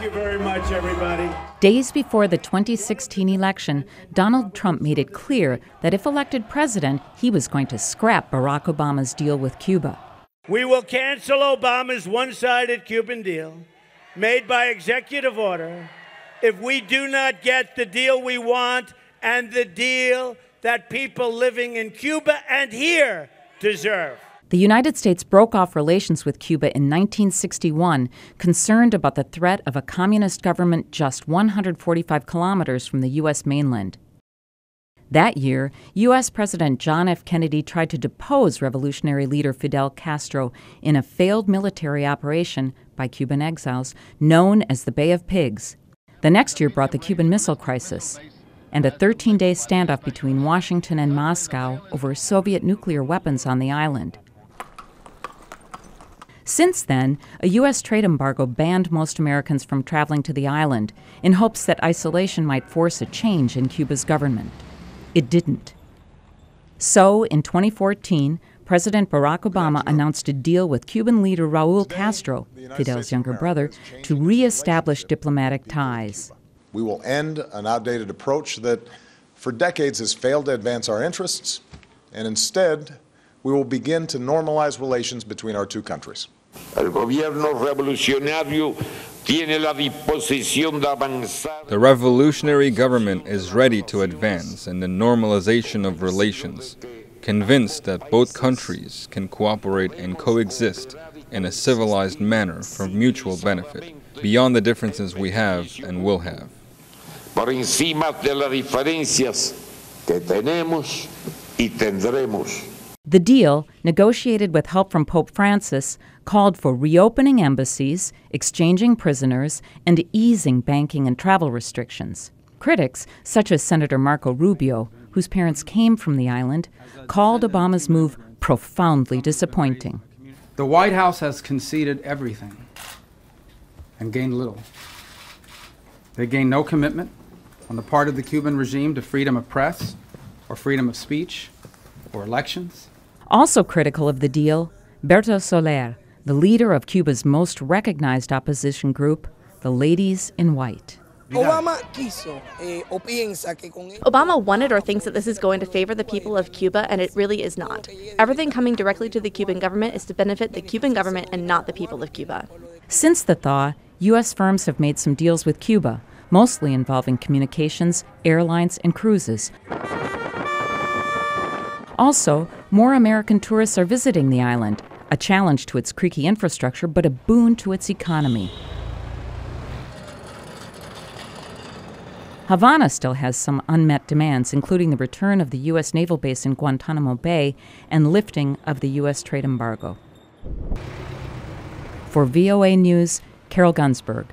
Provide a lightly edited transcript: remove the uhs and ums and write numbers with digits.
you very much, everybody. Days before the 2016 election, Donald Trump made it clear that if elected president, he was going to scrap Barack Obama's deal with Cuba. We will cancel Obama's one-sided Cuban deal made by executive order if we do not get the deal we want and the deal that people living in Cuba and here deserve. The United States broke off relations with Cuba in 1961, concerned about the threat of a communist government just 145 kilometers from the U.S. mainland. That year, U.S. President John F. Kennedy tried to depose revolutionary leader Fidel Castro in a failed military operation by Cuban exiles known as the Bay of Pigs. The next year brought the Cuban Missile Crisis and a 13-day standoff between Washington and Moscow over Soviet nuclear weapons on the island. Since then, a U.S. trade embargo banned most Americans from traveling to the island in hopes that isolation might force a change in Cuba's government. It didn't. So, in 2014, President Barack Obama announced a deal with Cuban leader Raul Castro, Fidel's younger brother, to reestablish diplomatic ties. We will end an outdated approach that for decades has failed to advance our interests, and instead, we will begin to normalize relations between our two countries. El gobierno revolucionario tiene la disposición de avanzar. The revolutionary government is ready to advance in the normalization of relations, convinced that both countries can cooperate and coexist in a civilized manner for mutual benefit, beyond the differences we have and will have. Por encima de las diferencias que tenemos y tendremos. The deal, negotiated with help from Pope Francis, called for reopening embassies, exchanging prisoners, and easing banking and travel restrictions. Critics, such as Senator Marco Rubio, whose parents came from the island, called Obama's move profoundly disappointing. The White House has conceded everything and gained little. They gained no commitment on the part of the Cuban regime to freedom of press or freedom of speech or elections. Also critical of the deal, Berto Soler, the leader of Cuba's most recognized opposition group, the Ladies in White. Obama wanted or thinks that this is going to favor the people of Cuba, and it really is not. Everything coming directly to the Cuban government is to benefit the Cuban government and not the people of Cuba. Since the thaw, U.S. firms have made some deals with Cuba, mostly involving communications, airlines, and cruises. Also, more American tourists are visiting the island, a challenge to its creaky infrastructure, but a boon to its economy. Havana still has some unmet demands, including the return of the U.S. naval base in Guantanamo Bay and lifting of the U.S. trade embargo. For VOA News, Carol Guensberg.